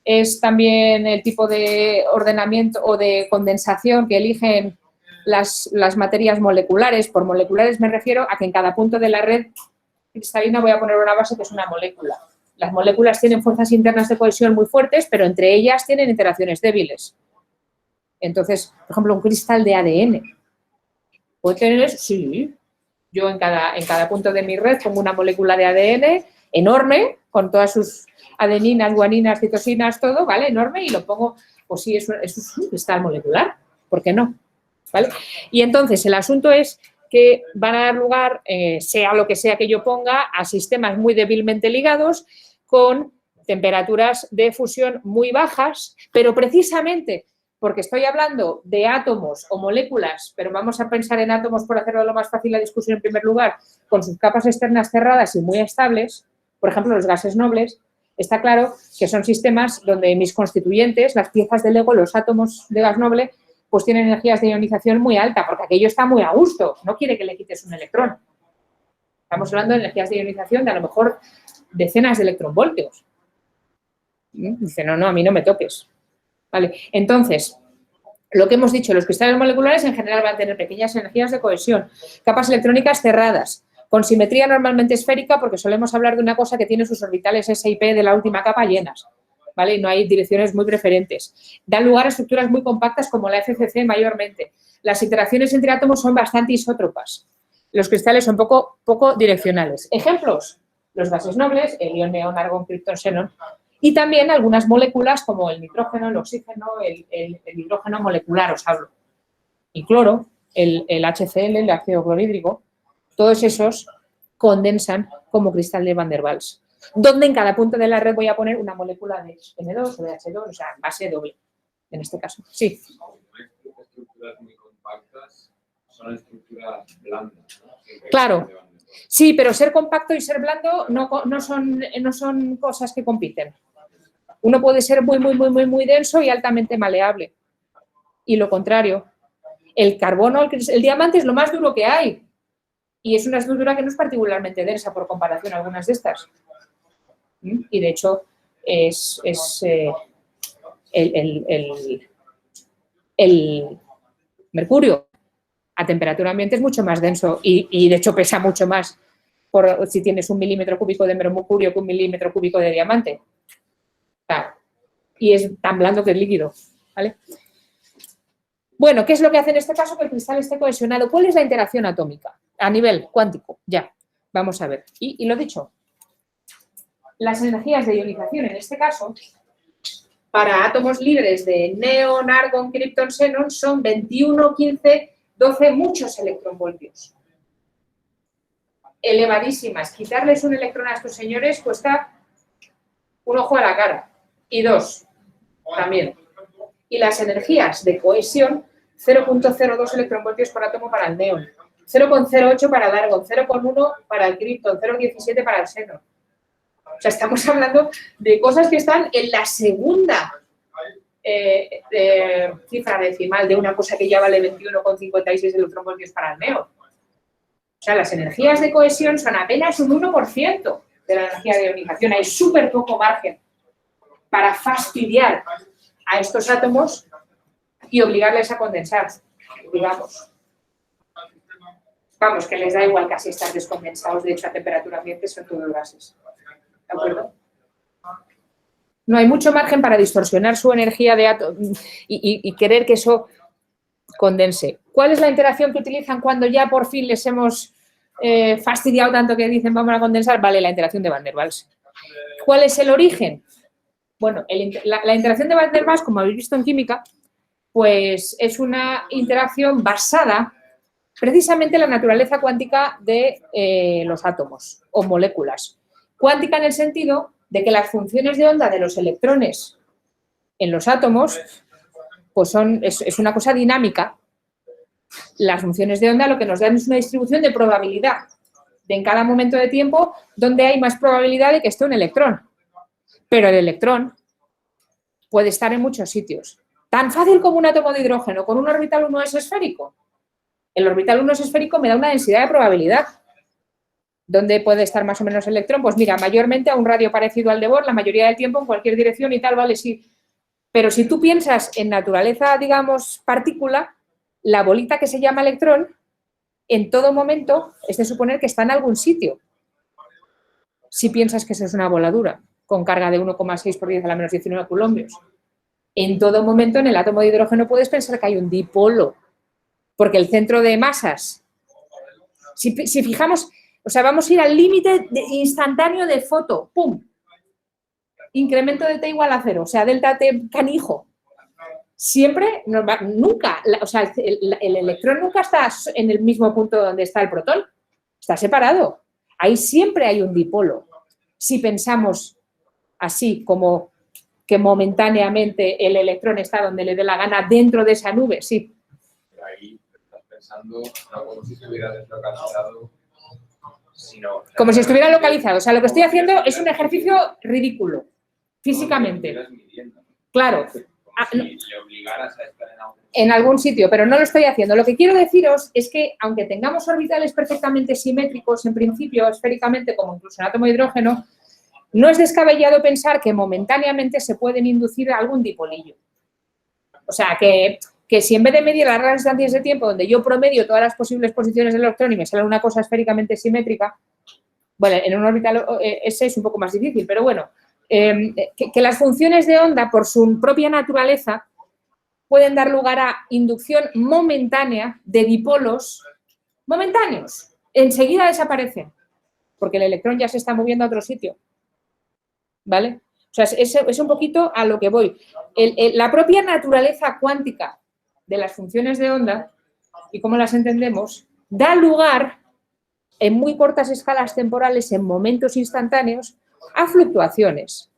es también el tipo de ordenamiento o de condensación que eligen las materias moleculares. Por moleculares me refiero a que en cada punto de la red cristalina voy a poner una base que es una molécula. Las moléculas tienen fuerzas internas de cohesión muy fuertes, pero entre ellas tienen interacciones débiles. Entonces, por ejemplo, un cristal de ADN. ¿Puede tener eso? Sí. Yo en cada punto de mi red pongo una molécula de ADN enorme, con todas sus adeninas, guaninas, citosinas, todo, ¿vale? Enorme, y lo pongo, pues sí, eso es un cristal molecular. ¿Por qué no? ¿Vale? Y entonces el asunto es que van a dar lugar, sea lo que sea que yo ponga, a sistemas muy débilmente ligados con temperaturas de fusión muy bajas, pero precisamente porque estoy hablando de átomos o moléculas, pero vamos a pensar en átomos por hacerlo lo más fácil la discusión en primer lugar, con sus capas externas cerradas y muy estables, por ejemplo los gases nobles, está claro que son sistemas donde mis constituyentes, las piezas del Lego, los átomos de gas noble, pues tienen energías de ionización muy alta, porque aquello está muy a gusto, no quiere que le quites un electrón. Estamos hablando de energías de ionización de a lo mejor decenas de electronvoltios. Dice, no, a mí no me toques. Vale, entonces, lo que hemos dicho, los cristales moleculares en general van a tener pequeñas energías de cohesión, capas electrónicas cerradas, con simetría normalmente esférica, porque solemos hablar de una cosa que tiene sus orbitales S y P de la última capa llenas. ¿Vale? No hay direcciones muy preferentes. Dan lugar a estructuras muy compactas como la FCC mayormente. Las interacciones entre átomos son bastante isótropas. Los cristales son poco direccionales. Ejemplos, los gases nobles, helio, neón, argón, kriptón, xenón, y también algunas moléculas como el nitrógeno, el oxígeno, el hidrógeno molecular, os hablo. El cloro, el HCl, el ácido clorhídrico, todos esos condensan como cristal de Van der Waals, donde en cada punto de la red voy a poner una molécula de N2 o de H2, o sea, base doble, en este caso. Sí. Estructuras muy compactas son estructuras blandas, ¿no? Claro. Sí, pero ser compacto y ser blando no son cosas que compiten. Uno puede ser muy denso y altamente maleable. Y lo contrario. El carbono, el diamante es lo más duro que hay. Y es una estructura que no es particularmente densa por comparación a algunas de estas. Y de hecho, el mercurio a temperatura ambiente es mucho más denso y de hecho pesa mucho más si tienes 1 milímetro cúbico de mercurio que 1 milímetro cúbico de diamante. Claro. Y es tan blando que es líquido. ¿Vale? Bueno, ¿qué es lo que hace en este caso que el cristal esté cohesionado? ¿Cuál es la interacción atómica a nivel cuántico? Ya, vamos a ver. Y lo dicho, las energías de ionización en este caso, para átomos libres de neón, argón, kripton, xenón, son 21, 15, 12, muchos electronvoltios. Elevadísimas. Quitarles un electrón a estos señores cuesta un ojo a la cara. Y 2 también. Y las energías de cohesión, 0,02 electronvoltios por átomo para el neón, 0,08 para el argón, 0,1 para el kripton, 0,17 para el xenón. O sea, estamos hablando de cosas que están en la segunda cifra decimal de una cosa que ya vale 21,56 electronvoltios para el neón. O sea, las energías de cohesión son apenas un 1% de la energía de ionización. Hay súper poco margen para fastidiar a estos átomos y obligarles a condensar, digamos. Vamos, que les da igual casi estar descondensados, de hecho a temperatura ambiente son todos gases. ¿De acuerdo? No hay mucho margen para distorsionar su energía de átomo y querer que eso condense. ¿Cuál es la interacción que utilizan cuando ya por fin les hemos fastidiado tanto que dicen vamos a condensar? Vale, la interacción de Van der Waals. ¿Cuál es el origen? Bueno, la interacción de Van der Waals, como habéis visto en química, pues es una interacción basada precisamente en la naturaleza cuántica de los átomos o moléculas. Cuántica en el sentido de que las funciones de onda de los electrones en los átomos pues es una cosa dinámica. Las funciones de onda lo que nos dan es una distribución de probabilidad de en cada momento de tiempo donde hay más probabilidad de que esté un electrón. Pero el electrón puede estar en muchos sitios. Tan fácil como un átomo de hidrógeno con un orbital 1 es esférico. El orbital 1 es esférico me da una densidad de probabilidad. ¿Dónde puede estar más o menos el electrón? Pues mira, mayormente a un radio parecido al de Bohr, la mayoría del tiempo en cualquier dirección y tal, vale, sí. Pero si tú piensas en naturaleza, digamos, partícula, la bolita que se llama electrón, en todo momento es de suponer que está en algún sitio. Si piensas que eso es una voladura con carga de 1,6 por 10 a la menos 19 coulombios. En todo momento en el átomo de hidrógeno puedes pensar que hay un dipolo, porque el centro de masas, si fijamos, o sea, vamos a ir al límite instantáneo de foto, ¡pum! Incremento de T igual a 0, o sea, delta T canijo. Siempre, nunca, o sea, el electrón nunca está en el mismo punto donde está el protón, está separado. Ahí siempre hay un dipolo. Si pensamos así como que momentáneamente el electrón está donde le dé la gana dentro de esa nube, sí. Pero ahí estás pensando no como si estuviera deslocalizado, sino... Como si estuviera localizado. O sea, lo que estoy haciendo es un ejercicio ridículo, físicamente. Claro. Si le obligaras a estar en algún sitio, pero no lo estoy haciendo. Lo que quiero deciros es que, aunque tengamos orbitales perfectamente simétricos, en principio, esféricamente, como incluso en átomo de hidrógeno, no es descabellado pensar que momentáneamente se pueden inducir algún dipolillo. O sea, que si en vez de medir las largas distancias de tiempo, donde yo promedio todas las posibles posiciones del electrón y me sale una cosa esféricamente simétrica, bueno, en un orbital ese es un poco más difícil, pero bueno, que las funciones de onda, por su propia naturaleza, pueden dar lugar a inducción momentánea de dipolos momentáneos. Enseguida desaparecen, porque el electrón ya se está moviendo a otro sitio. ¿Vale? O sea, es un poquito a lo que voy. La propia naturaleza cuántica de las funciones de onda y cómo las entendemos, da lugar en muy cortas escalas temporales, en momentos instantáneos, a fluctuaciones.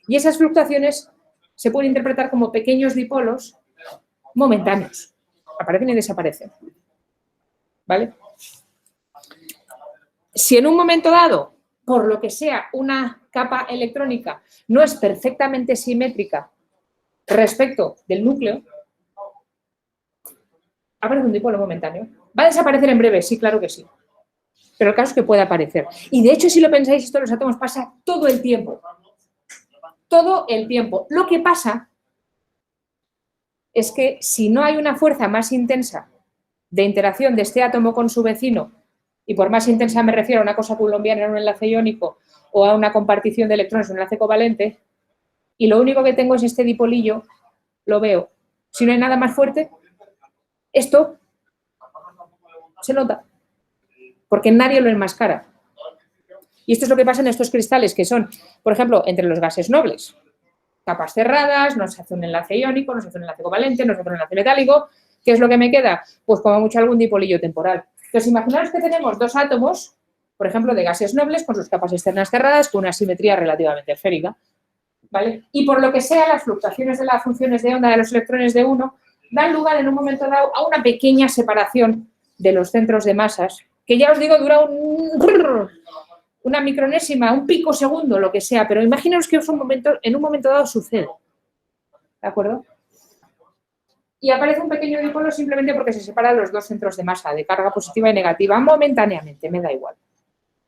Y esas fluctuaciones se pueden interpretar como pequeños dipolos momentáneos. Aparecen y desaparecen. ¿Vale? Si en un momento dado, por lo que sea, una capa electrónica no es perfectamente simétrica respecto del núcleo, aparece un dipolo momentáneo. ¿Va a desaparecer en breve? Sí, claro que sí. Pero el caso es que puede aparecer. Y de hecho, si lo pensáis, esto en los átomos pasa todo el tiempo. Todo el tiempo. Lo que pasa es que si no hay una fuerza más intensa de interacción de este átomo con su vecino, y por más intensa me refiero a una cosa coulombiana en un enlace iónico o a una compartición de electrones en un enlace covalente, y lo único que tengo es este dipolillo, lo veo. Si no hay nada más fuerte, esto se nota, porque nadie lo enmascara. Y esto es lo que pasa en estos cristales, que son, por ejemplo, entre los gases nobles. Capas cerradas, no se hace un enlace iónico, no se hace un enlace covalente, no se hace un enlace metálico. ¿Qué es lo que me queda? Pues como mucho algún dipolillo temporal. Entonces, imaginaos que tenemos dos átomos, por ejemplo, de gases nobles con sus capas externas cerradas, con una simetría relativamente esférica, ¿vale? Y por lo que sea, las fluctuaciones de las funciones de onda de los electrones de uno dan lugar en un momento dado a una pequeña separación de los centros de masas, que ya os digo, dura una micronésima, un picosegundo, lo que sea, pero imaginaos que en un momento dado sucede. ¿De acuerdo? Y aparece un pequeño dipolo simplemente porque se separan los dos centros de masa, de carga positiva y negativa, momentáneamente, me da igual.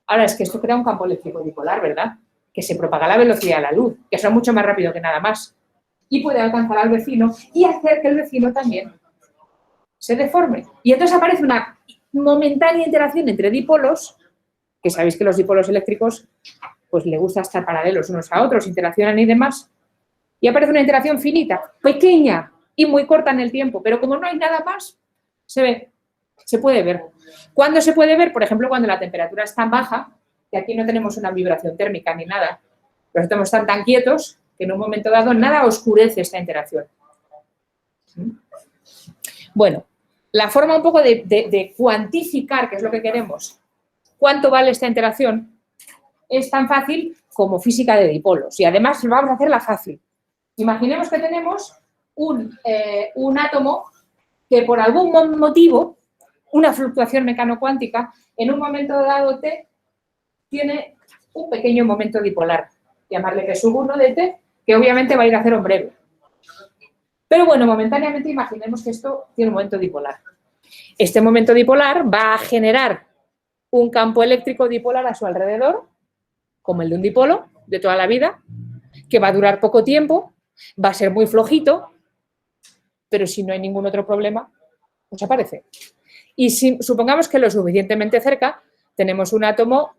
Ahora, es que esto crea un campo eléctrico dipolar, ¿verdad? Que se propaga a la velocidad de la luz, que eso es mucho más rápido que nada más. Y puede alcanzar al vecino y hacer que el vecino también se deforme. Y entonces aparece una momentánea interacción entre dipolos, que sabéis que los dipolos eléctricos pues le gusta estar paralelos unos a otros, interaccionan y demás, y aparece una interacción finita, pequeña y muy corta en el tiempo, pero como no hay nada más, se ve, se puede ver. ¿Cuándo se puede ver? Por ejemplo, cuando la temperatura es tan baja, que aquí no tenemos una vibración térmica ni nada, los átomos están tan quietos que en un momento dado nada oscurece esta interacción. Bueno, la forma un poco de cuantificar, que es lo que queremos, cuánto vale esta interacción, es tan fácil como física de dipolos. Y además vamos a hacerla fácil. Imaginemos que tenemos un átomo que por algún motivo, una fluctuación mecanocuántica, en un momento dado t, tiene un pequeño momento dipolar, llamarle P1 de t, que obviamente va a ir a cero en breve. Pero bueno, momentáneamente imaginemos que esto tiene un momento dipolar. Este momento dipolar va a generar un campo eléctrico dipolar a su alrededor, como el de un dipolo de toda la vida, que va a durar poco tiempo, va a ser muy flojito, pero si no hay ningún otro problema, pues aparece. Y si supongamos que lo suficientemente cerca tenemos un átomo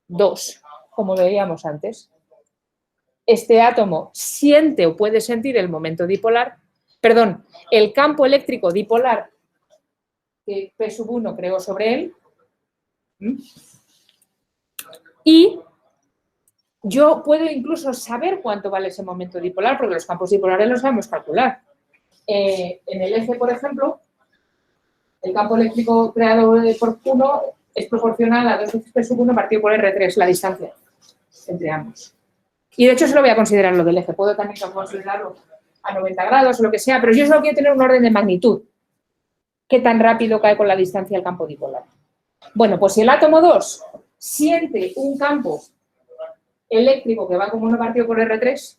2, como veíamos antes. Este átomo siente o puede sentir el momento dipolar, perdón, el campo eléctrico dipolar que P1 creó sobre él. Y yo puedo incluso saber cuánto vale ese momento dipolar, porque los campos dipolares los sabemos calcular. En el eje, por ejemplo, el campo eléctrico creado por 1 es proporcional a 2 veces P1 partido por R3, la distancia entre ambos. Y de hecho eso lo voy a considerar lo del eje. Puedo también considerarlo a 90 grados o lo que sea, pero yo solo quiero tener un orden de magnitud. ¿Qué tan rápido cae con la distancia el campo dipolar? Bueno, pues si el átomo 2 siente un campo eléctrico que va como 1 partido por R3,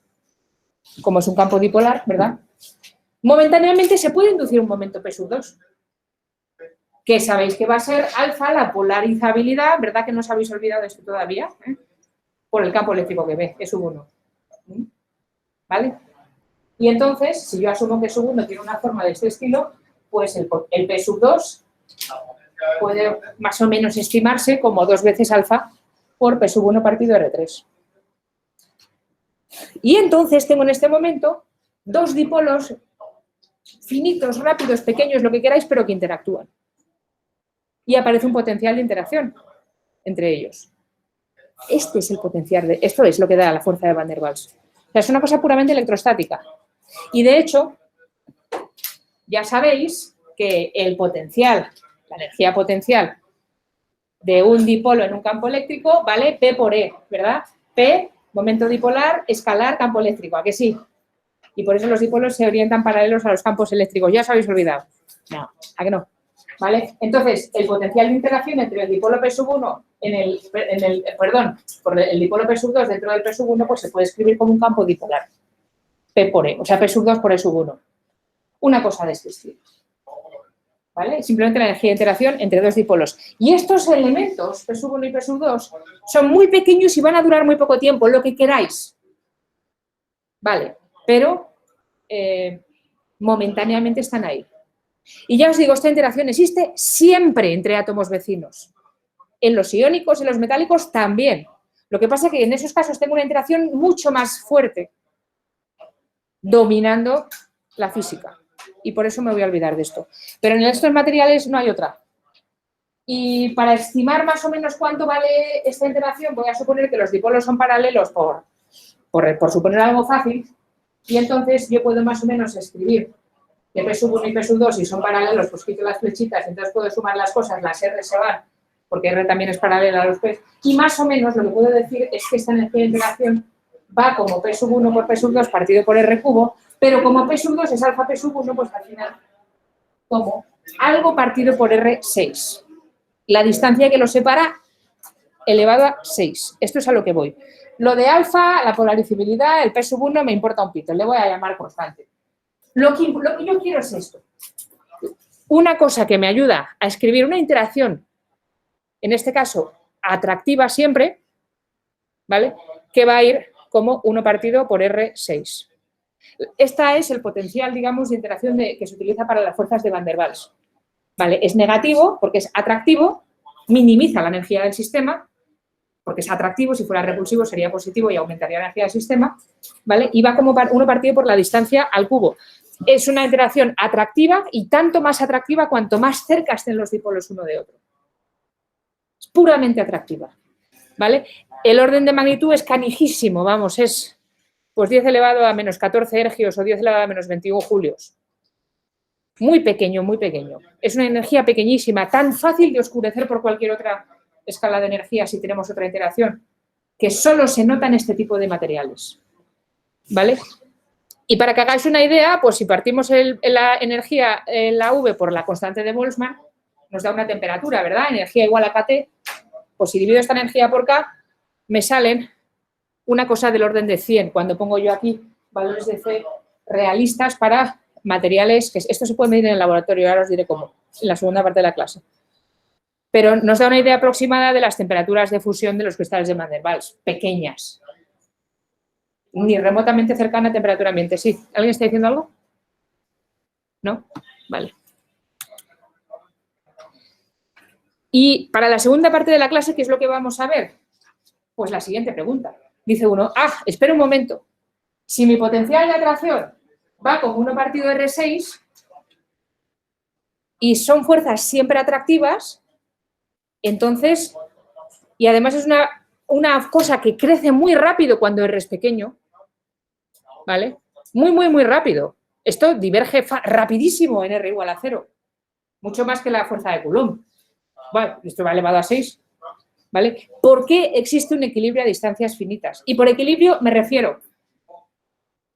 como es un campo dipolar, ¿verdad? Momentáneamente se puede inducir un momento P2, que sabéis que va a ser alfa la polarizabilidad, ¿verdad que no os habéis olvidado de esto todavía? Por el campo eléctrico que ve, S1. ¿Vale? Y entonces, si yo asumo que S1 tiene una forma de este estilo, pues el P2 puede más o menos estimarse como 2 veces alfa por P1 partido R3. Y entonces tengo en este momento 2 dipolos finitos, rápidos, pequeños, lo que queráis, pero que interactúan. Y aparece un potencial de interacción entre ellos. Este es el potencial, esto es lo que da la fuerza de Van der Waals. O sea, es una cosa puramente electrostática. Y de hecho, ya sabéis que el potencial, la energía potencial de un dipolo en un campo eléctrico vale P por E, ¿verdad? P, momento dipolar, escalar, campo eléctrico, ¿a que sí? Y por eso los dipolos se orientan paralelos a los campos eléctricos. ¿Ya os habéis olvidado? No, ¿a que no? ¿Vale? Entonces, el potencial de interacción entre el dipolo P1 por el dipolo P2 dentro del P1, pues se puede escribir como un campo dipolar. P por E, o sea, P2 por E1. Una cosa de este estilo. ¿Vale? Simplemente la energía de interacción entre dos dipolos. Y estos elementos, P1 y P2, son muy pequeños y van a durar muy poco tiempo, lo que queráis. Vale, pero momentáneamente están ahí. Y ya os digo, esta interacción existe siempre entre átomos vecinos. En los iónicos, en los metálicos también. Lo que pasa es que en esos casos tengo una interacción mucho más fuerte, dominando la física. Y por eso me voy a olvidar de esto. Pero en estos materiales no hay otra. Y para estimar más o menos cuánto vale esta interacción, voy a suponer que los dipolos son paralelos por suponer algo fácil. Y entonces yo puedo más o menos escribir que P1 y P2, si son paralelos, pues quito las flechitas, entonces puedo sumar las cosas, las R se van, porque R también es paralela a los P. Y más o menos lo que puedo decir es que esta energía de interacción va como P1 por P2 partido por R cubo, pero como P2 es alfa P1, pues al final como algo partido por R6. La distancia que lo separa elevado a 6. Esto es a lo que voy. Lo de alfa, la polarizabilidad, el P1 me importa un pito, le voy a llamar constante. Lo que yo quiero es esto. Una cosa que me ayuda a escribir una interacción, en este caso atractiva siempre, ¿vale? Que va a ir como 1 partido por R6. Este es el potencial, digamos, de interacción que se utiliza para las fuerzas de Van der Waals. ¿Vale? Es negativo porque es atractivo, minimiza la energía del sistema, porque es atractivo, si fuera repulsivo sería positivo y aumentaría la energía del sistema, ¿vale? Y va como 1 partido por la distancia al cubo. Es una interacción atractiva y tanto más atractiva cuanto más cerca estén los dipolos uno de otro. Es puramente atractiva, ¿vale? El orden de magnitud es canijísimo, vamos, es pues 10 elevado a menos 14 ergios o 10 elevado a menos 21 julios. Muy pequeño, muy pequeño. Es una energía pequeñísima, tan fácil de oscurecer por cualquier otra escala de energía si tenemos otra interacción, que solo se nota en este tipo de materiales, ¿vale? Y para que hagáis una idea, pues si partimos la energía en la V por la constante de Boltzmann, nos da una temperatura, ¿verdad? Energía igual a KT, pues si divido esta energía por K, me salen una cosa del orden de 100, cuando pongo yo aquí valores de C realistas para materiales, que esto se puede medir en el laboratorio, ahora os diré cómo, en la segunda parte de la clase. Pero nos da una idea aproximada de las temperaturas de fusión de los cristales de Van der Waals, pequeñas. Ni remotamente cercana a temperatura ambiente. ¿Sí? ¿Alguien está diciendo algo? ¿No? Vale. Y para la segunda parte de la clase, ¿qué es lo que vamos a ver? Pues la siguiente pregunta. Dice uno, espera un momento. Si mi potencial de atracción va como 1 partido R6 y son fuerzas siempre atractivas, entonces, y además es una cosa que crece muy rápido cuando R es pequeño, ¿vale? Muy, muy, muy rápido. Esto diverge rapidísimo en R igual a 0. Mucho más que la fuerza de Coulomb. Bueno, esto va elevado a 6. ¿Vale? ¿Por qué existe un equilibrio a distancias finitas? Y por equilibrio me refiero,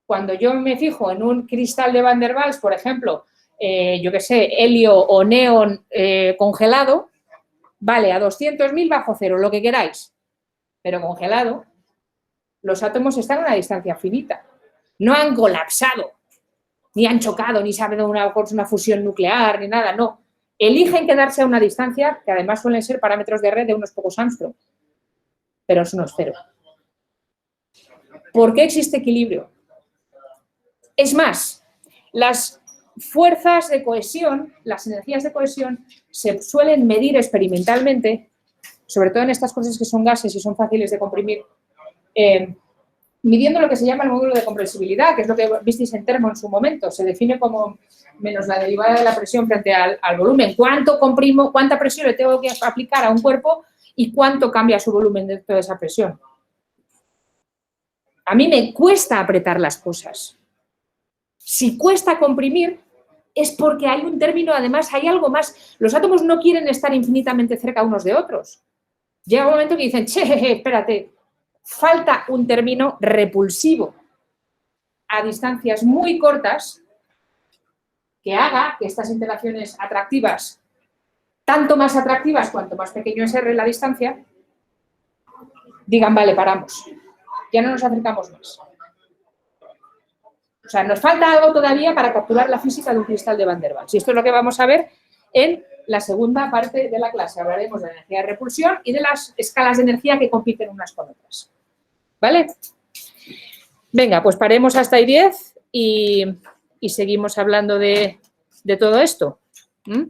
cuando yo me fijo en un cristal de Van der Waals, por ejemplo, yo qué sé, helio o neón congelado, vale, a 200.000 bajo cero, lo que queráis, pero congelado, los átomos están a una distancia finita. No han colapsado, ni han chocado, ni se ha habido una fusión nuclear, ni nada, no. Eligen quedarse a una distancia, que además suelen ser parámetros de red de unos pocos Armstrong, pero eso no es cero. ¿Por qué existe equilibrio? Es más, las fuerzas de cohesión, las energías de cohesión, se suelen medir experimentalmente, sobre todo en estas cosas que son gases y son fáciles de comprimir, midiendo lo que se llama el módulo de compresibilidad, que es lo que visteis en termo en su momento. Se define como menos la derivada de la presión frente al volumen. ¿Cuánto comprimo, cuánta presión le tengo que aplicar a un cuerpo y cuánto cambia su volumen dentro de esa presión? A mí me cuesta apretar las cosas. Si cuesta comprimir, es porque hay un término, además hay algo más. Los átomos no quieren estar infinitamente cerca unos de otros. Llega un momento que dicen, espérate, falta un término repulsivo a distancias muy cortas que haga que estas interacciones atractivas tanto más atractivas cuanto más pequeño es R la distancia, digan, vale, paramos, ya no nos acercamos más. O sea, nos falta algo todavía para capturar la física de un cristal de Van der Waals. Y esto es lo que vamos a ver en la segunda parte de la clase. Hablaremos de la energía de repulsión y de las escalas de energía que compiten unas con otras. ¿Vale? Venga, pues paremos hasta ahí 10 y seguimos hablando de todo esto. ¿Mm?